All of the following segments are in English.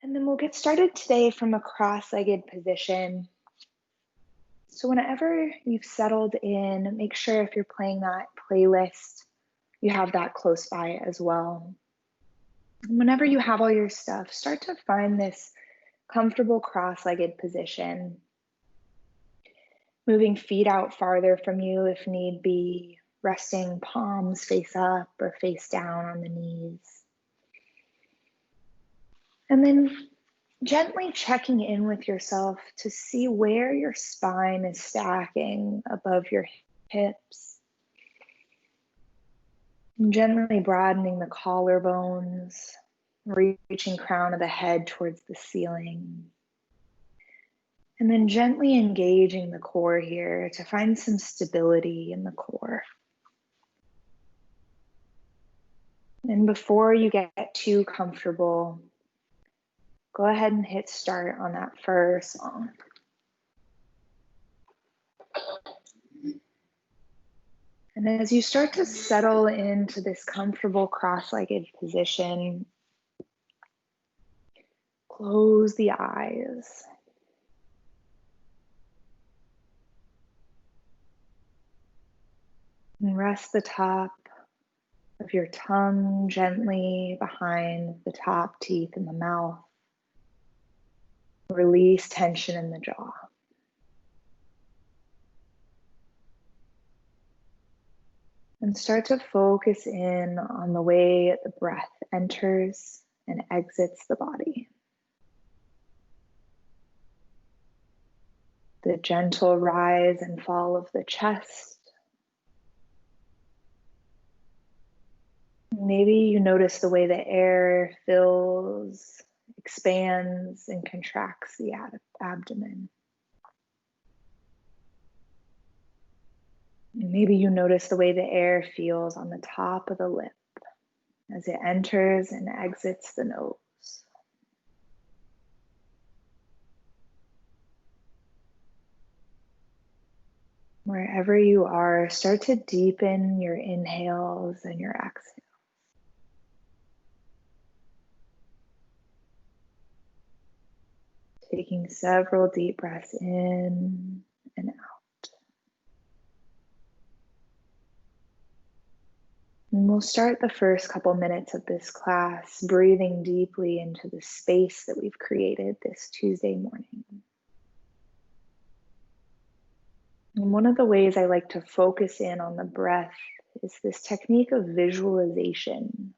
And then we'll get started today from a cross-legged position. So whenever you've settled in, make sure if you're playing that playlist, you have that close by as well. And whenever you have all your stuff, start to find this comfortable cross-legged position. Moving feet out farther from you if need be, resting palms face up or face down on the knees. And then gently checking in with yourself to see where your spine is stacking above your hips. And gently broadening the collarbones, reaching crown of the head towards the ceiling. And then gently engaging the core here to find some stability in the core. And before you get too comfortable, go ahead and hit start on that first song. And as you start to settle into this comfortable cross-legged position, close the eyes. And rest the top of your tongue gently behind the top teeth in the mouth. Release tension in the jaw. And start to focus in on the way the breath enters and exits the body. The gentle rise and fall of the chest. Maybe you notice the way the air fills, expands, and contracts the abdomen. Maybe you notice the way the air feels on the top of the lip as it enters and exits the nose. Wherever you are, start to deepen your inhales and your exhales. Taking several deep breaths in and out. And we'll start the first couple minutes of this class breathing deeply into the space that we've created this Tuesday morning. And one of the ways I like to focus in on the breath is this technique of visualization.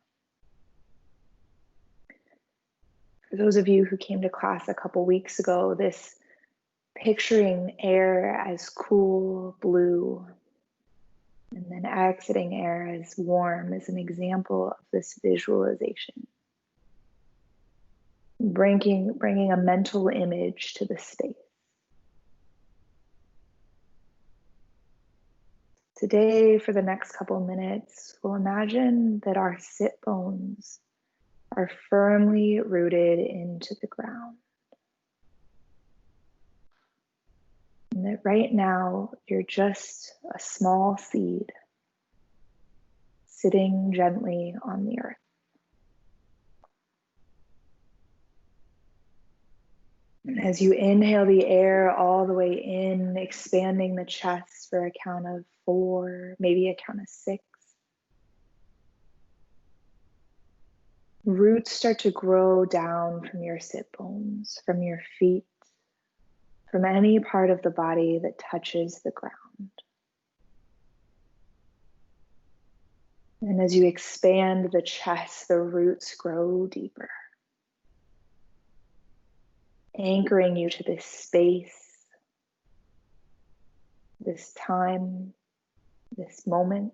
For those of you who came to class a couple weeks ago, this picturing air as cool blue and then exiting air as warm is an example of this visualization. Bringing a mental image to the space. Today, for the next couple minutes, we'll imagine that our sit bones are firmly rooted into the ground. And that right now, you're just a small seed sitting gently on the earth. And as you inhale the air all the way in, expanding the chest for a count of 4, maybe a count of 6. Roots start to grow down from your sit bones, from your feet, from any part of the body that touches the ground. And as you expand the chest, the roots grow deeper, anchoring you to this space, this time, this moment.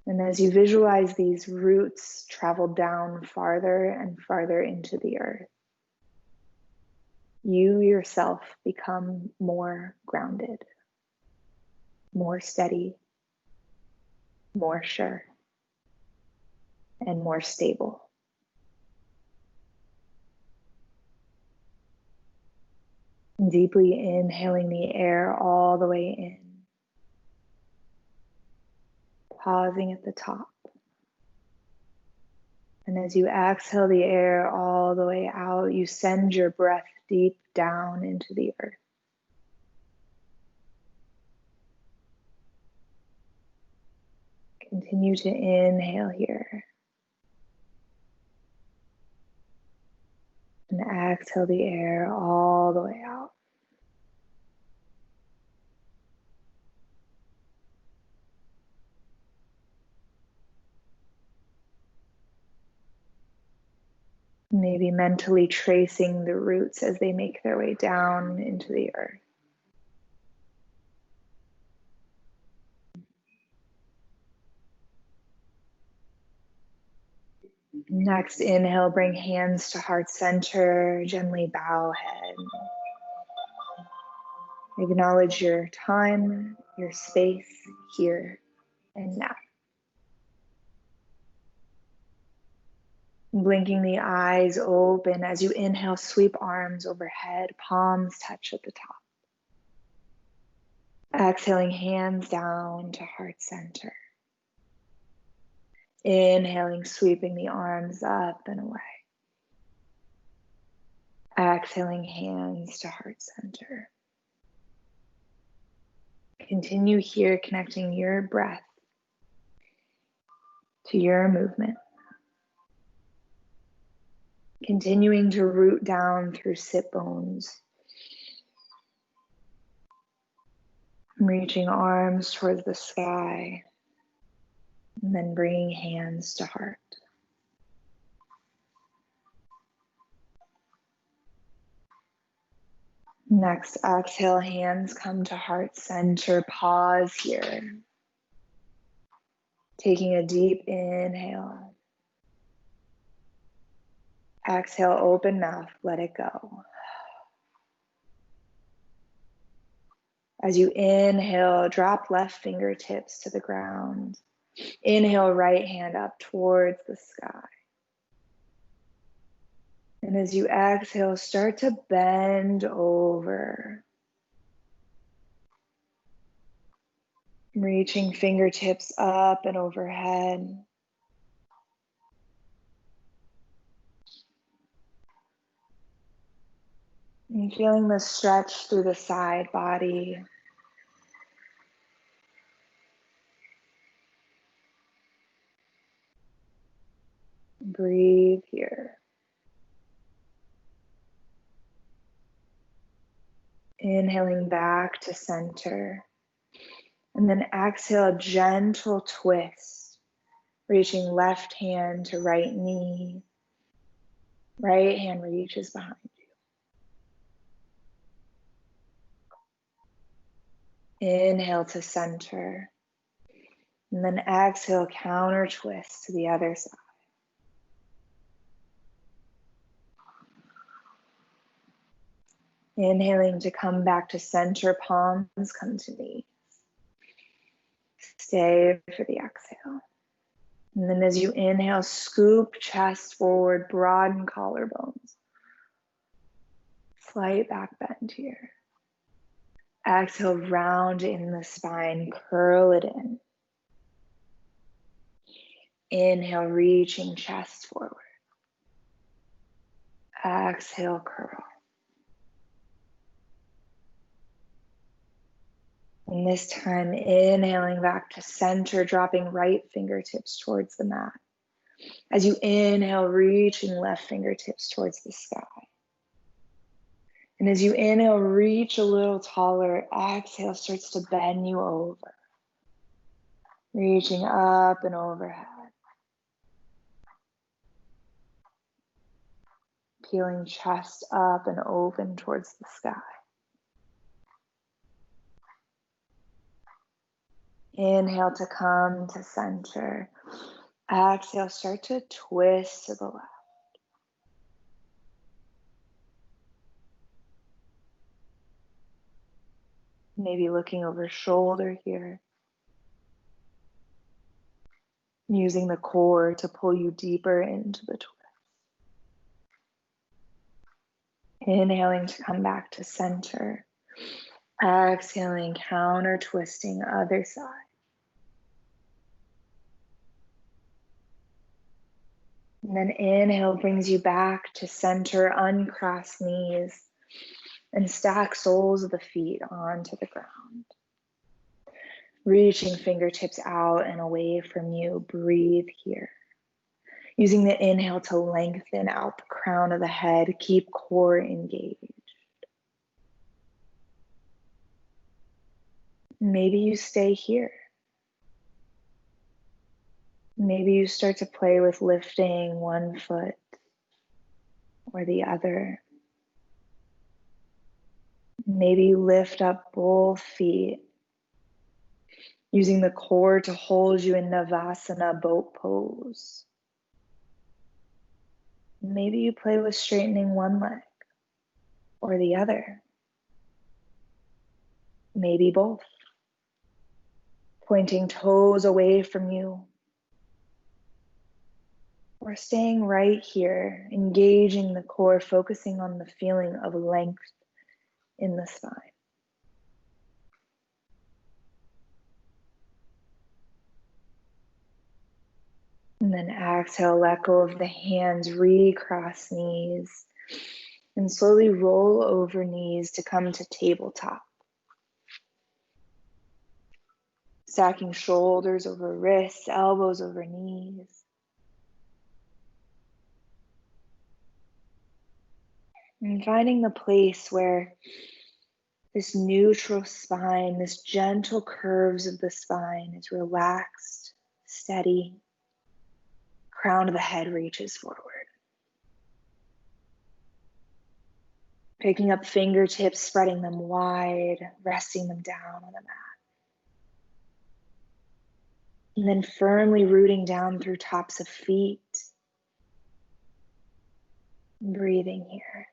And as you visualize these roots travel down farther and farther into the earth, you yourself become more grounded, more steady, more sure, and more stable. Deeply inhaling the air all the way in. Pausing at the top And as you exhale the air all the way out, you send your breath deep down into the earth. Continue to inhale here. And exhale the air all the way out. Maybe mentally tracing the roots as they make their way down into the earth. Next, inhale, bring hands to heart center, gently bow head. Acknowledge your time, your space here and now. Blinking the eyes open as you inhale, sweep arms overhead, palms touch at the top. Exhaling, hands down to heart center. Inhaling, sweeping the arms up and away. Exhaling, hands to heart center. Continue here, connecting your breath to your movement. Continuing to root down through sit bones. Reaching arms towards the sky. And then bringing hands to heart. Next, exhale, hands come to heart center. Pause here. Taking a deep inhale. Exhale, open mouth, let it go. As you inhale, drop left fingertips to the ground. Inhale, right hand up towards the sky. And as you exhale, start to bend over. Reaching fingertips up and overhead. And feeling the stretch through the side body. Breathe here. Inhaling back to center. And then exhale, gentle twist. Reaching left hand to right knee. Right hand reaches behind you. Inhale to center. And then exhale, counter twist to the other side. Inhaling to come back to center, palms come to knees. Stay for the exhale. And then as you inhale, scoop chest forward, broaden collarbones. Slight back bend here. Exhale, round in the spine, curl it in. Inhale, reaching chest forward. Exhale, curl. And this time, inhaling back to center, dropping right fingertips towards the mat. As you inhale, reaching left fingertips towards the sky. And as you inhale, reach a little taller. Exhale starts to bend you over. Reaching up and overhead. Peeling chest up and open towards the sky. Inhale to come to center. Exhale, start to twist to the left. Maybe looking over shoulder here. Using the core to pull you deeper into the twist. Inhaling to come back to center. Exhaling, counter twisting other side. And then inhale brings you back to center, uncross knees, and stack soles of the feet onto the ground. Reaching fingertips out and away from you, breathe here. Using the inhale to lengthen out the crown of the head, keep core engaged. Maybe you stay here. Maybe you start to play with lifting one foot or the other. Maybe you lift up both feet, using the core to hold you in Navasana boat pose. Maybe you play with straightening one leg or the other. Maybe both. Pointing toes away from you. Or staying right here, engaging the core, focusing on the feeling of length in the spine. And then exhale, let go of the hands, recross knees, and slowly roll over knees to come to tabletop. Stacking shoulders over wrists, elbows over knees. And finding the place where this neutral spine, this gentle curves of the spine is relaxed, steady. Crown of the head reaches forward. Picking up fingertips, spreading them wide, resting them down on the mat. And then firmly rooting down through tops of feet. Breathing here.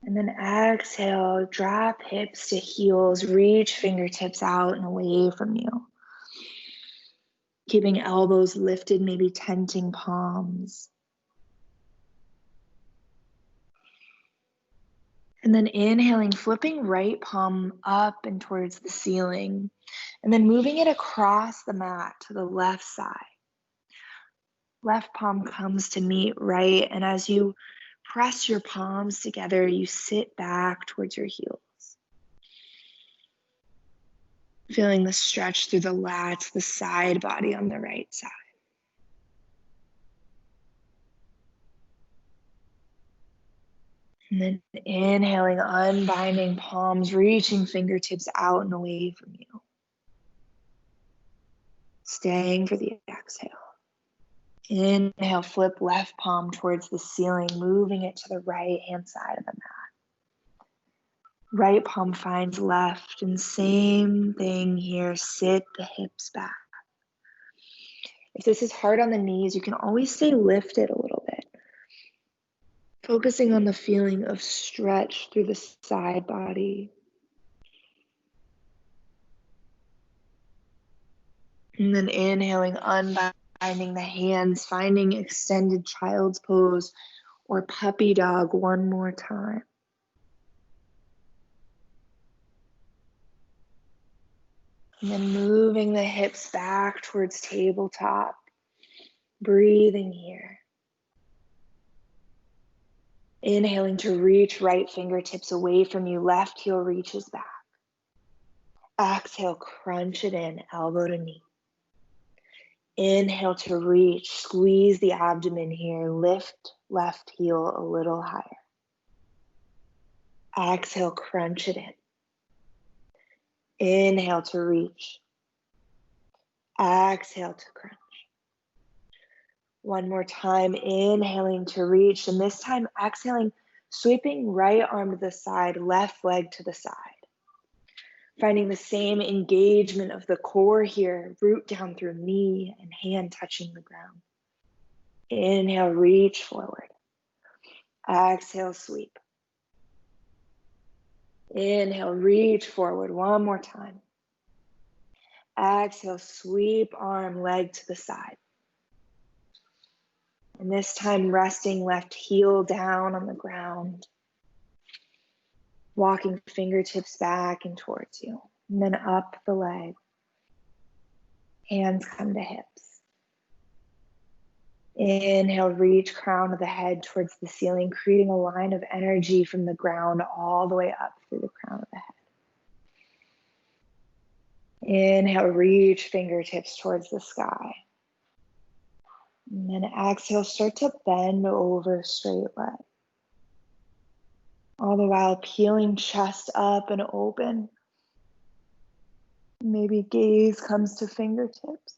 And then exhale, drop hips to heels, reach fingertips out and away from you. Keeping elbows lifted, maybe tenting palms. And then inhaling, flipping right palm up and towards the ceiling. And then moving it across the mat to the left side. Left palm comes to meet right. And as you press your palms together, you sit back towards your heels. Feeling the stretch through the lats, the side body on the right side. And then inhaling, unbinding palms, reaching fingertips out and away from you. Staying for the exhale. Inhale, flip left palm towards the ceiling, moving it to the right hand side of the mat. Right palm finds left, and same thing here, sit the hips back. If this is hard on the knees, you can always stay lifted a little bit. Focusing on the feeling of stretch through the side body. And then inhaling, unbinding the hands, finding extended child's pose or puppy dog one more time. And then moving the hips back towards tabletop. Breathing here. Inhaling to reach right fingertips away from you. Left heel reaches back. Exhale, crunch it in, elbow to knee. Inhale to reach, squeeze the abdomen here. Lift left heel a little higher. Exhale, crunch it in. Inhale to reach. Exhale to crunch. One more time, inhaling to reach, and this time exhaling, sweeping right arm to the side, left leg to the side. Finding the same engagement of the core here, root down through knee and hand touching the ground. Inhale, reach forward. Exhale, sweep. Inhale, reach forward one more time. Exhale, sweep arm, leg to the side. And this time resting left heel down on the ground. Walking fingertips back and towards you. And then up the leg. Hands come to hips. Inhale, reach crown of the head towards the ceiling, creating a line of energy from the ground all the way up through the crown of the head. Inhale, reach fingertips towards the sky. And then exhale, start to bend over straight leg. All the while peeling chest up and open. Maybe gaze comes to fingertips.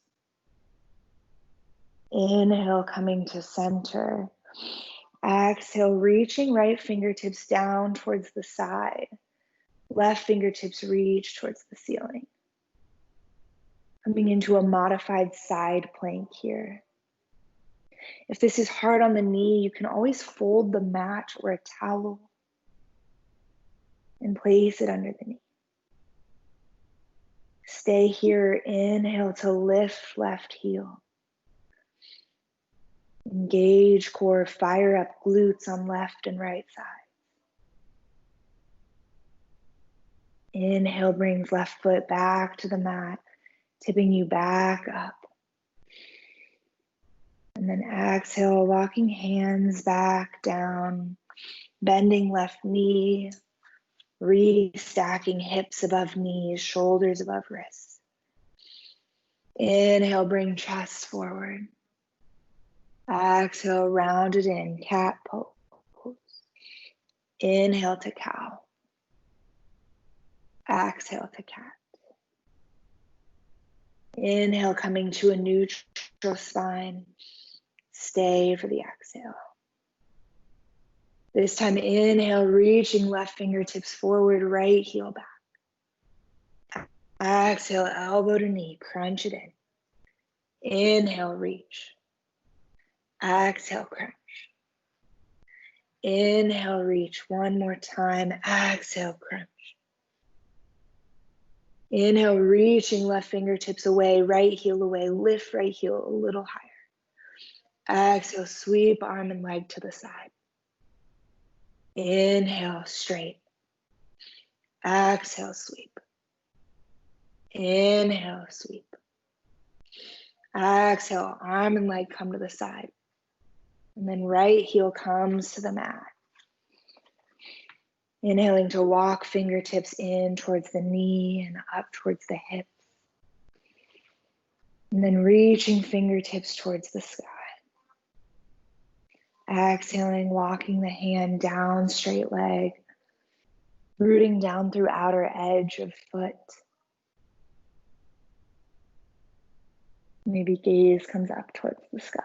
Inhale, coming to center. Exhale, reaching right fingertips down towards the side. Left fingertips reach towards the ceiling. Coming into a modified side plank here. If this is hard on the knee, you can always fold the mat or a towel and place it under the knee. Stay here. Inhale to lift left heel. Engage core, fire up glutes on left and right side. Inhale brings left foot back to the mat, tipping you back up. And then exhale, walking hands back down, bending left knee, restacking hips above knees, shoulders above wrists. Inhale, bring chest forward. Exhale, round it in, cat pose. Inhale to cow. Exhale to cat. Inhale, coming to a neutral spine. Stay for the exhale. This time, inhale, reaching left fingertips forward, right heel back. Exhale, elbow to knee, crunch it in. Inhale, reach. Exhale, crunch. Inhale, reach. One more time. Exhale, crunch. Inhale, reaching left fingertips away, right heel away. Lift right heel a little higher. Exhale, sweep arm and leg to the side. Inhale, straight. Exhale, sweep. Inhale, sweep. Exhale, arm and leg come to the side. And then right heel comes to the mat. Inhaling to walk fingertips in towards the knee and up towards the hips. And then reaching fingertips towards the sky. Exhaling, walking the hand down, straight leg. Rooting down through outer edge of foot. Maybe gaze comes up towards the sky.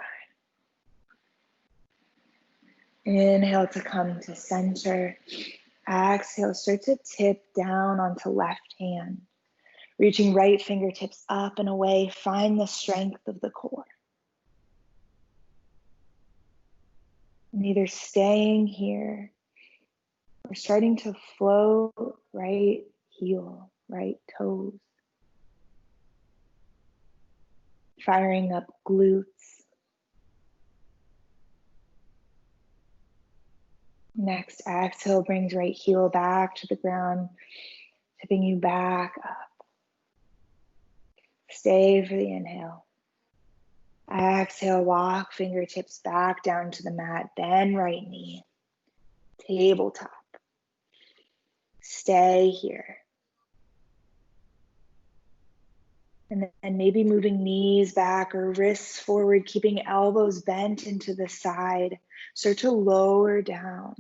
Inhale to come to center. Exhale, start to tip down onto left hand. Reaching right fingertips up and away. Find the strength of the core. And either staying here or starting to float right heel, right toes. Firing up glutes. Next, exhale brings right heel back to the ground, tipping you back up. Stay for the inhale. Exhale, walk fingertips back down to the mat, bend right knee, tabletop. Stay here. And then maybe moving knees back or wrists forward, keeping elbows bent into the side. Start to lower down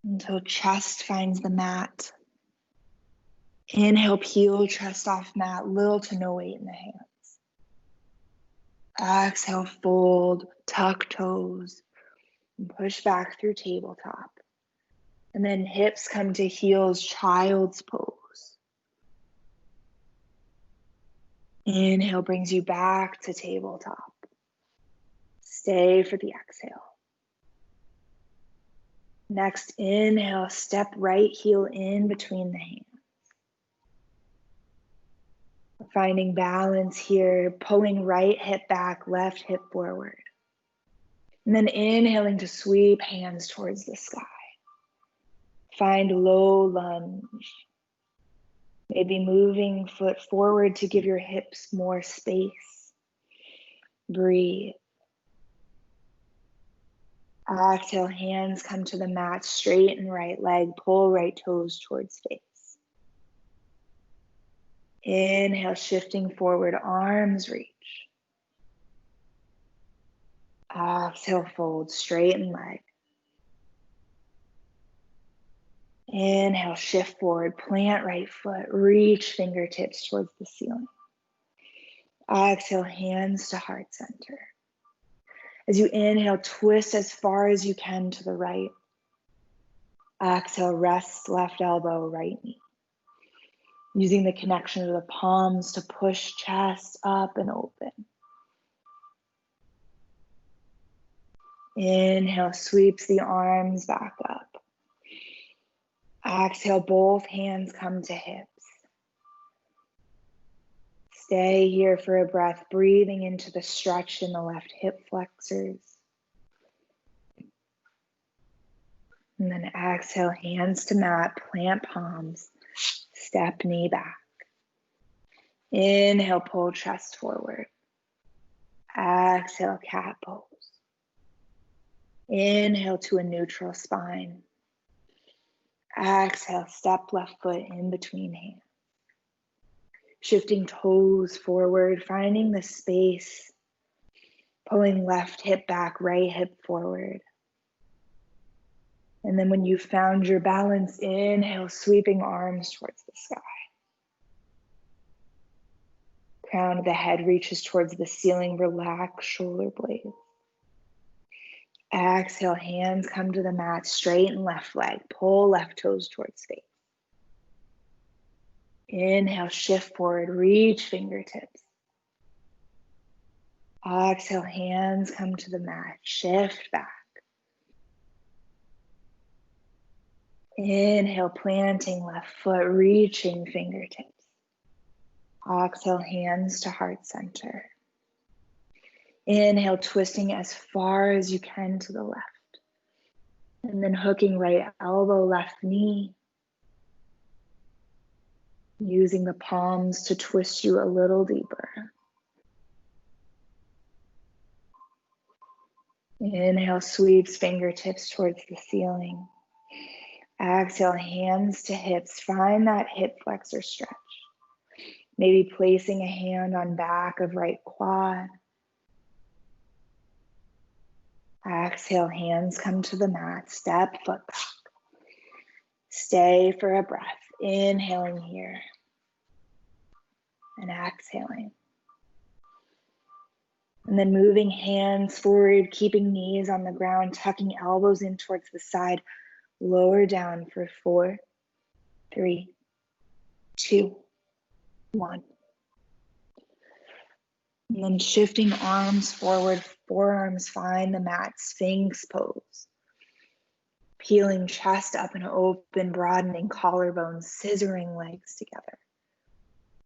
until chest finds the mat. Inhale, peel chest off mat, little to no weight in the hands. Exhale, fold, tuck toes, and push back through tabletop. And then hips come to heels, child's pose. Inhale brings you back to tabletop. Stay for the exhale. Next, inhale, step right heel in between the hands. Finding balance here, pulling right hip back, left hip forward. And then inhaling to sweep hands towards the sky. Find low lunge. Maybe moving foot forward to give your hips more space. Breathe. Exhale, hands come to the mat, straighten right leg, pull right toes towards face. Inhale, shifting forward, arms reach. Exhale, fold, straighten leg. Inhale, shift forward, plant right foot, reach fingertips towards the ceiling. Exhale, hands to heart center. As you inhale, twist as far as you can to the right. Exhale, rest left elbow, right knee. Using the connection of the palms to push chest up and open. Inhale, sweeps the arms back up. Exhale, both hands come to hips. Stay here for a breath, breathing into the stretch in the left hip flexors. And then exhale, hands to mat, plant palms, step knee back. Inhale, pull chest forward. Exhale, cat pose. Inhale to a neutral spine. Exhale, step left foot in between hands. Shifting toes forward, finding the space. Pulling left hip back, right hip forward. And then when you've found your balance, inhale, sweeping arms towards the sky. Crown of the head reaches towards the ceiling, relax shoulder blades. Exhale, hands come to the mat, straighten left leg, pull left toes towards face. Inhale, shift forward, reach fingertips. Exhale, hands come to the mat, shift back. Inhale, planting left foot, reaching fingertips. Exhale, hands to heart center. Inhale, twisting as far as you can to the left. And then hooking right elbow, left knee. Using the palms to twist you a little deeper. Inhale, sweeps fingertips towards the ceiling. Exhale, hands to hips. Find that hip flexor stretch. Maybe placing a hand on back of right quad. Exhale, hands come to the mat. Step foot back. Stay for a breath. Inhaling here. And exhaling. And then moving hands forward, keeping knees on the ground, tucking elbows in towards the side. Lower down for 4, 3, 2, 1. And then shifting arms forward, forearms find the mat, Sphinx pose. Peeling chest up and open, broadening collarbones, scissoring legs together.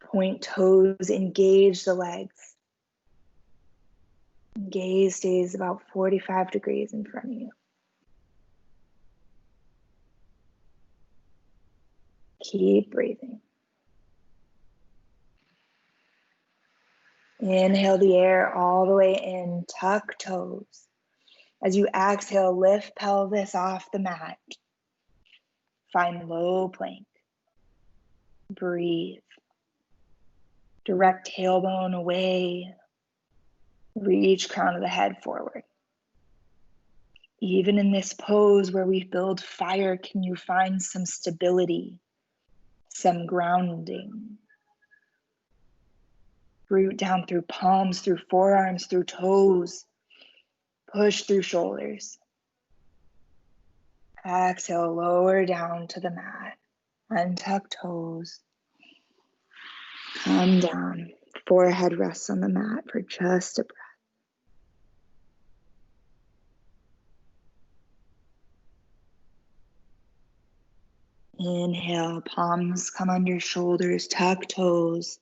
Point toes, engage the legs. Gaze stays about 45 degrees in front of you. Keep breathing. Inhale the air all the way in, tuck toes. As you exhale, lift pelvis off the mat. Find low plank. Breathe. Direct tailbone away. Reach crown of the head forward. Even in this pose where we build fire, can you find some stability, some grounding? Root down through palms, through forearms, through toes. Push through shoulders. Exhale, lower down to the mat. Untuck toes. Come down. Forehead rests on the mat for just a breath. Inhale, palms come under shoulders, tuck toes.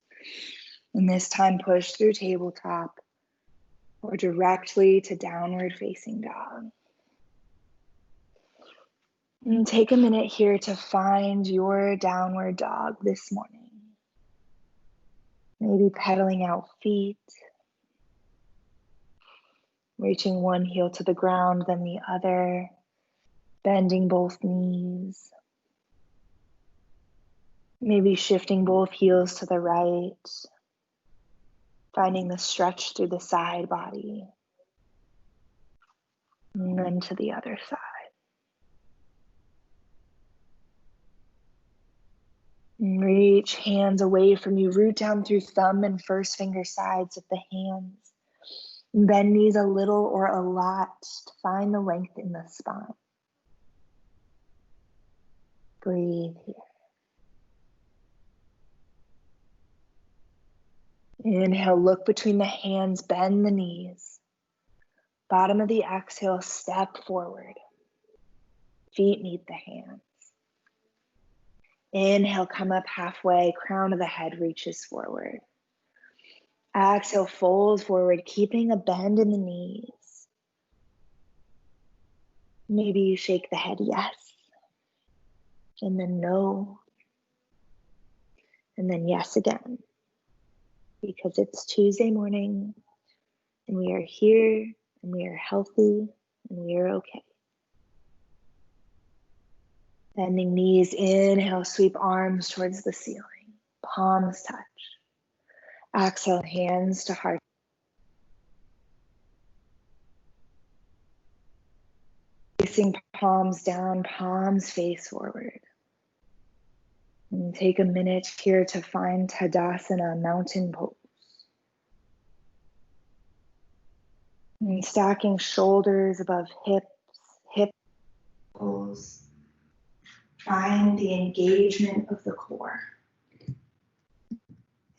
And this time push through tabletop or directly to downward facing dog. And take a minute here to find your downward dog this morning. Maybe pedaling out feet, reaching one heel to the ground, then the other, bending both knees. Maybe shifting both heels to the right, finding the stretch through the side body, and then to the other side. And reach hands away from you, root down through thumb and first finger sides of the hands. Bend knees a little or a lot to find the length in the spine. Breathe here. Inhale, look between the hands, bend the knees. Bottom of the exhale, step forward. Feet meet the hands. Inhale, come up halfway, crown of the head reaches forward. Exhale, fold forward, keeping a bend in the knees. Maybe you shake the head yes, and then no, and then yes again. Because it's Tuesday morning, and we are here, and we are healthy, and we are okay. Bending knees, inhale, sweep arms towards the ceiling. Palms touch. Exhale, hands to heart. Facing palms down, palms face forward. And take a minute here to find Tadasana, mountain pose. And stacking shoulders above hips, pose. Find the engagement of the core.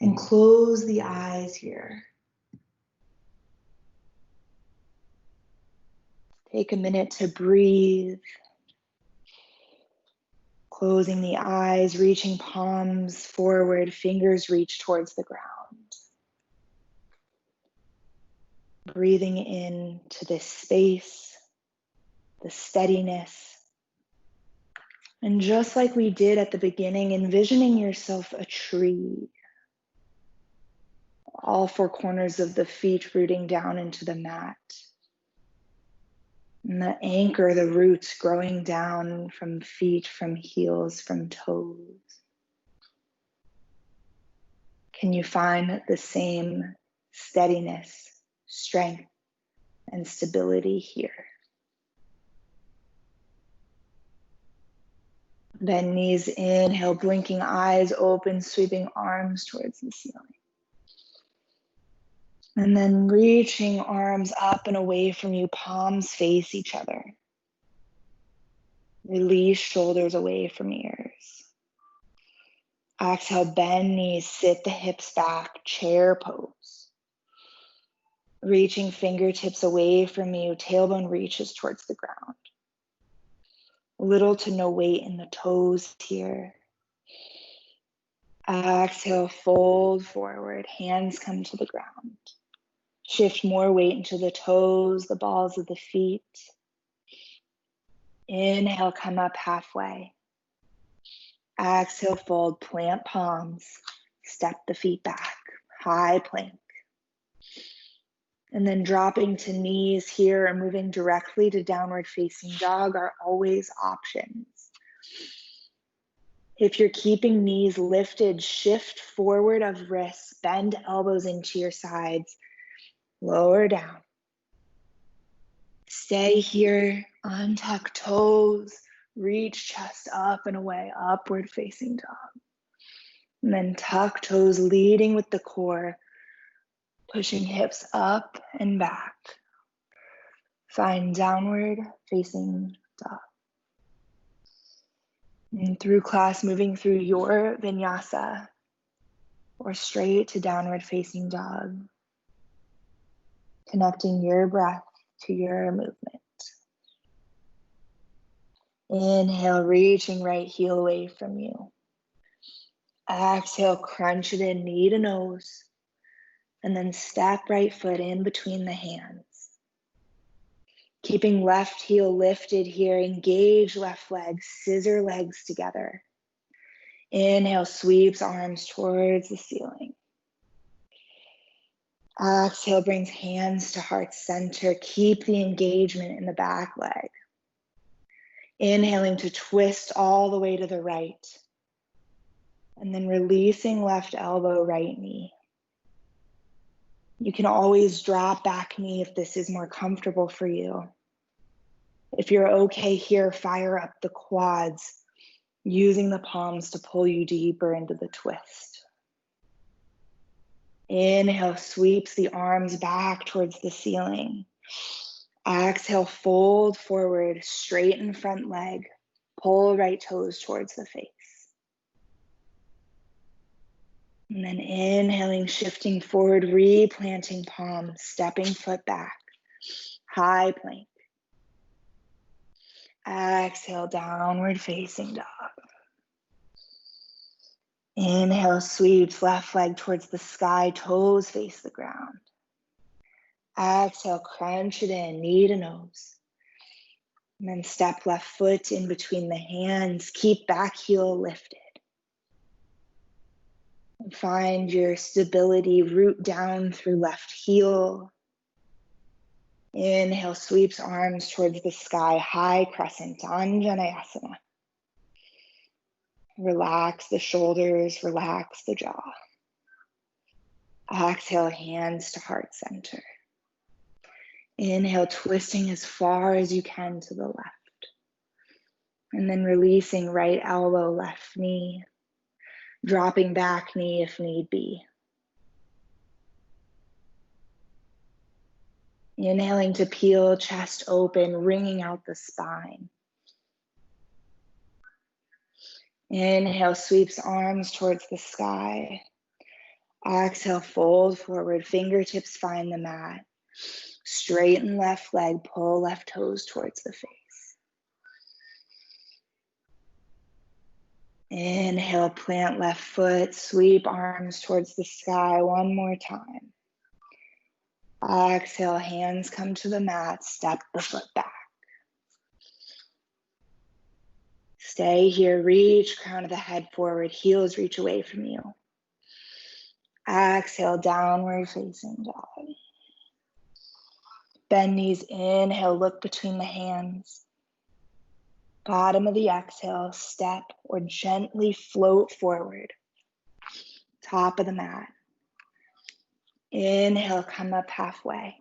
And close the eyes here. Take a minute to breathe. Closing the eyes, reaching palms forward, fingers reach towards the ground. Breathing into this space, the steadiness. And just like we did at the beginning, envisioning yourself a tree. All four corners of the feet rooting down into the mat. And the anchor, the roots growing down from feet, from heels, from toes. Can you find the same steadiness, strength, and stability here? Bend knees, inhale, blinking eyes open, sweeping arms towards the ceiling. And then reaching arms up and away from you, palms face each other. Release shoulders away from ears. Exhale, bend knees, sit the hips back, chair pose. Reaching fingertips away from you, tailbone reaches towards the ground. Little to no weight in the toes here. Exhale, fold forward, hands come to the ground. Shift more weight into the toes, the balls of the feet. Inhale, come up halfway. Exhale, fold, plant palms, step the feet back, high plank. And then dropping to knees here and moving directly to downward facing dog are always options. If you're keeping knees lifted, shift forward of wrists, bend elbows into your sides, lower down. Stay here, untuck toes, reach chest up and away, upward facing dog. And then tuck toes, leading with the core, pushing hips up and back. Find downward facing dog. And through class, moving through your vinyasa or straight to downward facing dog. Connecting your breath to your movement. Inhale, reaching right heel away from you. Exhale, crunch it in, knee to nose. And then step right foot in between the hands. Keeping left heel lifted here, engage left leg, scissor legs together. Inhale, sweeps arms towards the ceiling. Exhale brings hands to heart center. Keep the engagement in the back leg. Inhaling to twist all the way to the right. And then releasing left elbow, right knee. You can always drop back knee if this is more comfortable for you. If you're okay here, fire up the quads, using the palms to pull you deeper into the twist. Inhale, sweeps the arms back towards the ceiling. Exhale, fold forward, straighten front leg, pull right toes towards the face. And then inhaling, shifting forward, replanting palms, stepping foot back, high plank. Exhale, downward facing dog. Inhale, sweeps left leg towards the sky, toes face the ground. Exhale, crunch it in, knee to nose. And then step left foot in between the hands, keep back heel lifted. And find your stability, root down through left heel. Inhale, sweeps arms towards the sky, high crescent, Anjaneyasana. Relax the shoulders, relax the jaw. Exhale, hands to heart center. Inhale, twisting as far as you can to the left. And then releasing right elbow, left knee. Dropping back knee if need be. Inhaling to peel, chest open, wringing out the spine. Inhale, sweeps arms towards the sky. Exhale, fold forward, fingertips find the mat. Straighten left leg, pull left toes towards the face. Inhale, plant left foot, sweep arms towards the sky one more time. Exhale, hands come to the mat, step the foot back. Stay here, reach crown of the head forward, heels reach away from you. Exhale, downward facing dog. Bend knees, inhale, look between the hands. Bottom of the exhale, step or gently float forward. Top of the mat. Inhale, come up halfway.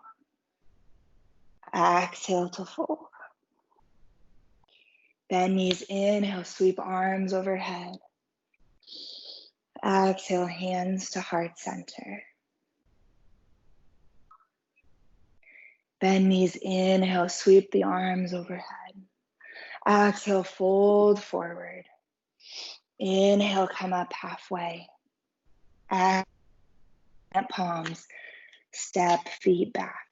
Exhale to fold. Bend knees, inhale, sweep arms overhead. Exhale, hands to heart center. Bend knees, inhale, sweep the arms overhead. Exhale, fold forward. Inhale, come up halfway. Exhale, palms, step feet back.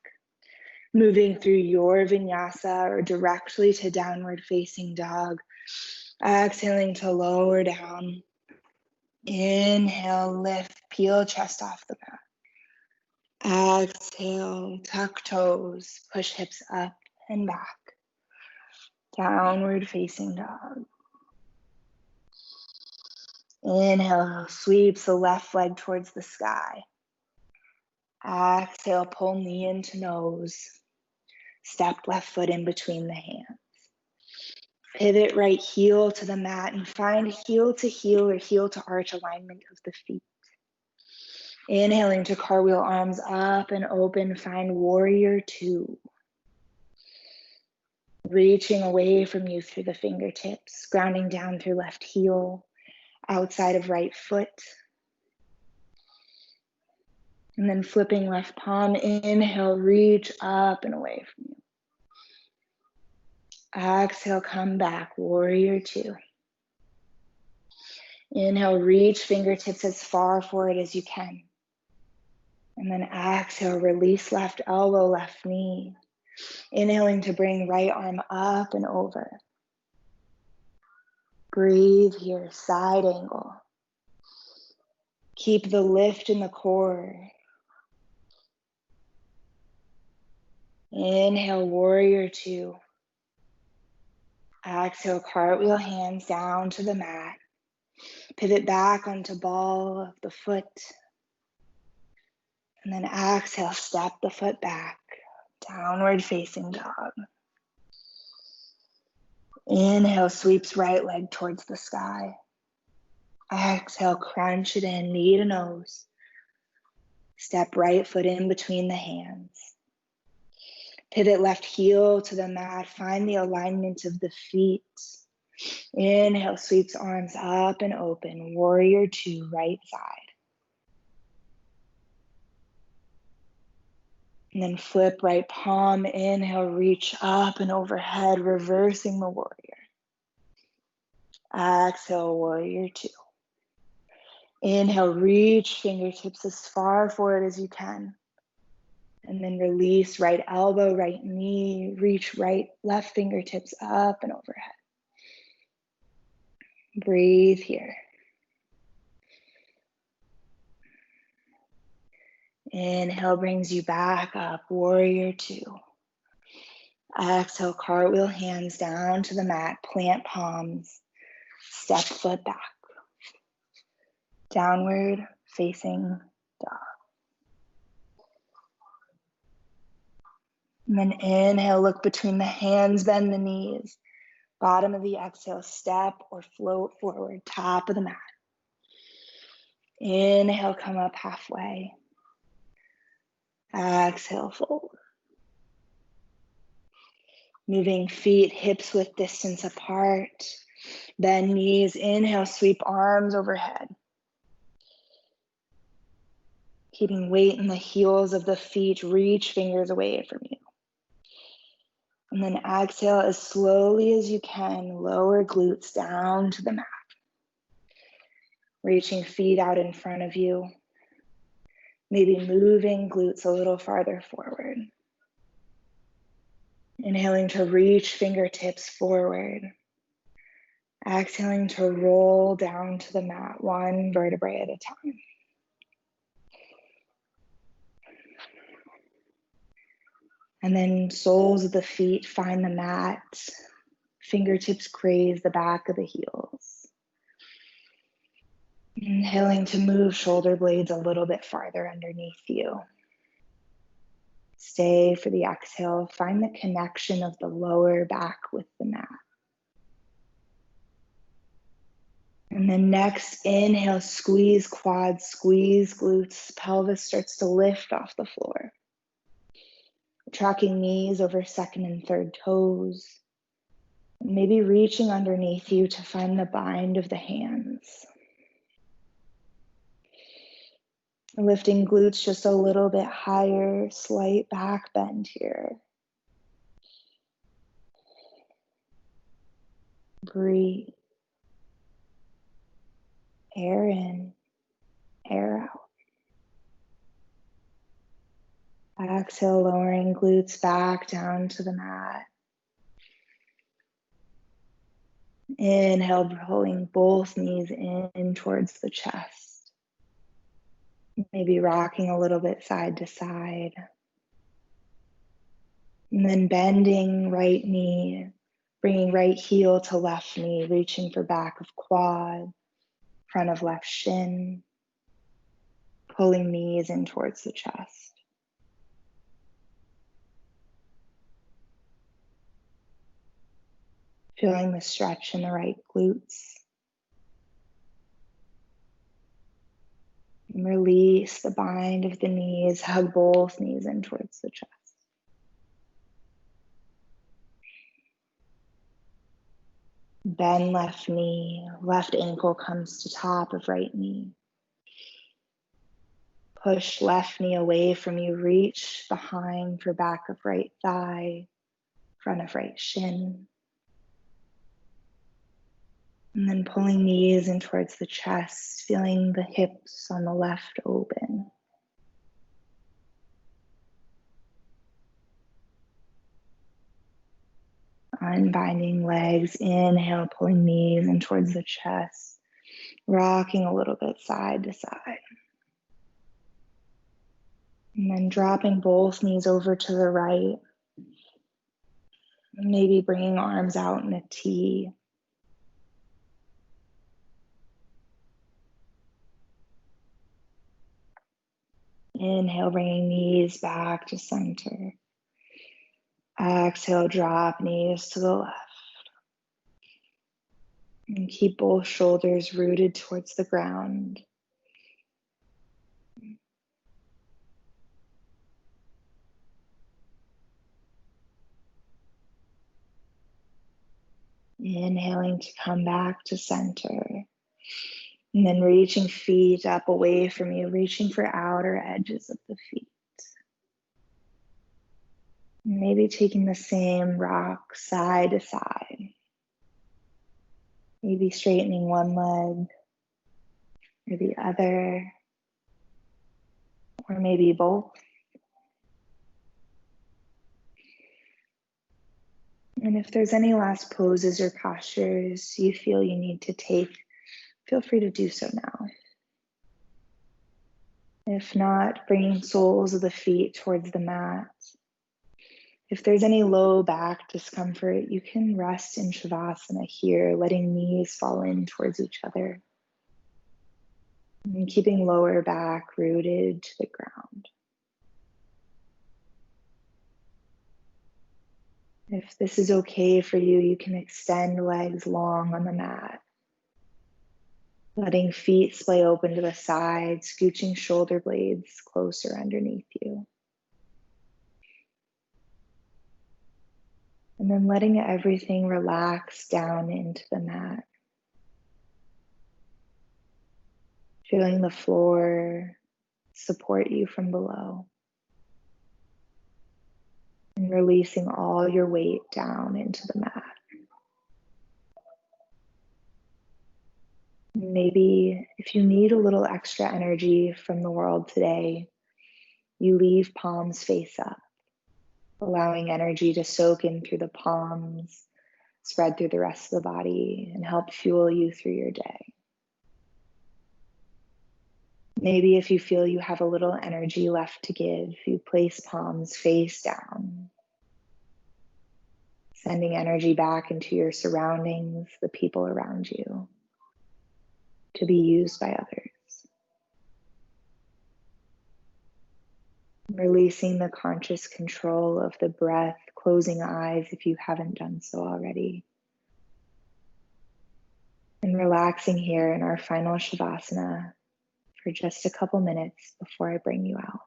Moving through your vinyasa or directly to downward facing dog. Exhaling to lower down. Inhale, lift, peel chest off the mat. Exhale, tuck toes, push hips up and back. Downward facing dog. Inhale, sweeps the left leg towards the sky. Exhale, pull knee into nose. Step left foot in between the hands. Pivot right heel to the mat and find heel to heel or heel to arch alignment of the feet. Inhaling to cartwheel arms up and open, find warrior two. Reaching away from you through the fingertips, grounding down through left heel, outside of right foot. And then flipping left palm, inhale, reach up and away from you. Exhale, come back, warrior two. Inhale, reach fingertips as far forward as you can. And then exhale, release left elbow, left knee. Inhaling to bring right arm up and over. Breathe here, side angle. Keep the lift in the core. Inhale, warrior two. Exhale, cartwheel hands down to the mat. Pivot back onto ball of the foot. And then exhale, step the foot back, downward facing dog. Inhale, sweeps right leg towards the sky. Exhale, crunch it in, knee to nose. Step right foot in between the hands. Pivot left heel to the mat. Find the alignment of the feet. Inhale, sweeps arms up and open. Warrior two, right side. And then flip right palm. Inhale, reach up and overhead, reversing the warrior. Exhale, warrior two. Inhale, reach fingertips as far forward as you can. And then release right elbow, right knee, reach left fingertips up and overhead. Breathe here. Inhale brings you back up, warrior two. Exhale, cartwheel hands down to the mat, plant palms, step foot back. Downward facing dog. And then inhale, look between the hands, bend the knees. Bottom of the exhale, step or float forward, top of the mat. Inhale, come up halfway. Exhale, fold. Moving feet, hips width distance apart. Bend knees, inhale, sweep arms overhead. Keeping weight in the heels of the feet, reach fingers away from you. And then exhale as slowly as you can, lower glutes down to the mat. Reaching feet out in front of you. Maybe moving glutes a little farther forward. Inhaling to reach fingertips forward. Exhaling to roll down to the mat, one vertebrae at a time. And then soles of the feet find the mat. Fingertips graze the back of the heels. Inhaling to move shoulder blades a little bit farther underneath you. Stay for the exhale. Find the connection of the lower back with the mat. And then next, inhale, squeeze quads, squeeze glutes. Pelvis starts to lift off the floor. Tracking knees over second and third toes. Maybe reaching underneath you to find the bind of the hands. Lifting glutes just a little bit higher, slight back bend here. Breathe. Air in, air out. Exhale, lowering glutes back down to the mat. Inhale, pulling both knees in towards the chest. Maybe rocking a little bit side to side. And then bending right knee, bringing right heel to left knee, reaching for back of quad, front of left shin, pulling knees in towards the chest. Feeling the stretch in the right glutes. And release the bind of the knees, hug both knees in towards the chest. Bend left knee, left ankle comes to top of right knee. Push left knee away from you, reach behind for back of right thigh, front of right shin. And then pulling knees in towards the chest, feeling the hips on the left open. Unbinding legs, inhale, pulling knees in towards the chest, rocking a little bit side to side. And then dropping both knees over to the right. Maybe bringing arms out in a T. Inhale, bringing knees back to center. Exhale, drop knees to the left. And keep both shoulders rooted towards the ground. Inhaling to come back to center. And then reaching feet up away from you, reaching for outer edges of the feet. Maybe taking the same rock side to side. Maybe straightening one leg or the other, or maybe both. And if there's any last poses or postures you feel you need to take, feel free to do so now. If not, bringing soles of the feet towards the mat. If there's any low back discomfort, you can rest in Shavasana here, letting knees fall in towards each other. And keeping lower back rooted to the ground. If this is okay for you, you can extend legs long on the mat. Letting feet splay open to the sides, scooching shoulder blades closer underneath you. And then letting everything relax down into the mat. Feeling the floor support you from below. And releasing all your weight down into the mat. Maybe if you need a little extra energy from the world today, you leave palms face up, allowing energy to soak in through the palms, spread through the rest of the body, and help fuel you through your day. Maybe if you feel you have a little energy left to give, you place palms face down, sending energy back into your surroundings, the people around you, to be used by others. Releasing the conscious control of the breath, closing eyes if you haven't done so already. And relaxing here in our final Shavasana for just a couple minutes before I bring you out.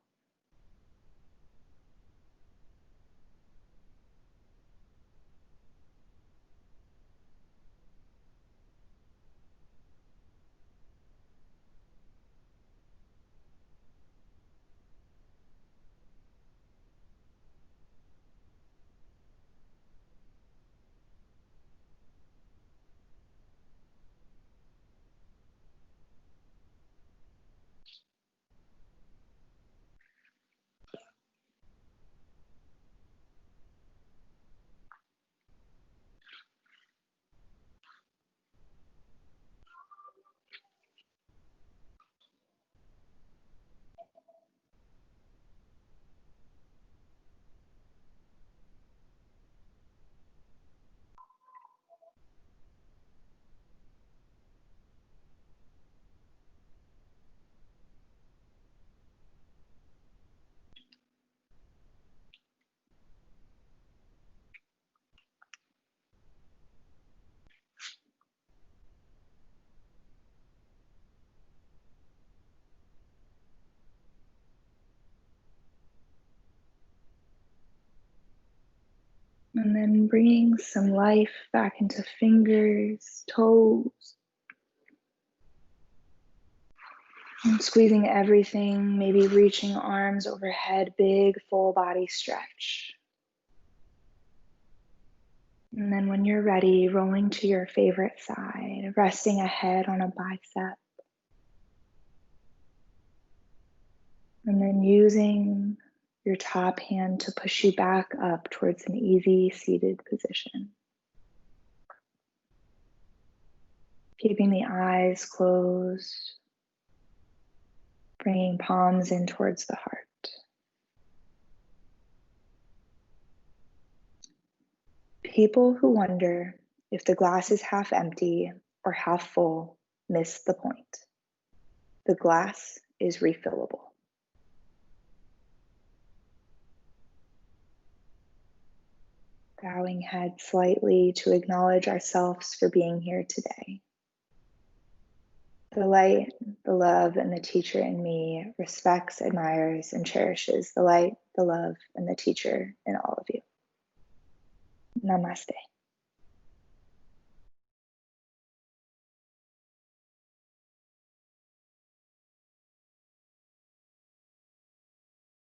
And then bringing some life back into fingers, toes, and squeezing everything, maybe reaching arms overhead, big full body stretch. And then when you're ready, rolling to your favorite side, resting a head on a bicep. And then using your top hand to push you back up towards an easy seated position. Keeping the eyes closed, bringing palms in towards the heart. People who wonder if the glass is half empty or half full miss the point. The glass is refillable. Bowing head slightly to acknowledge ourselves for being here today. The light, the love, and the teacher in me respects, admires, and cherishes the light, the love, and the teacher in all of you. Namaste.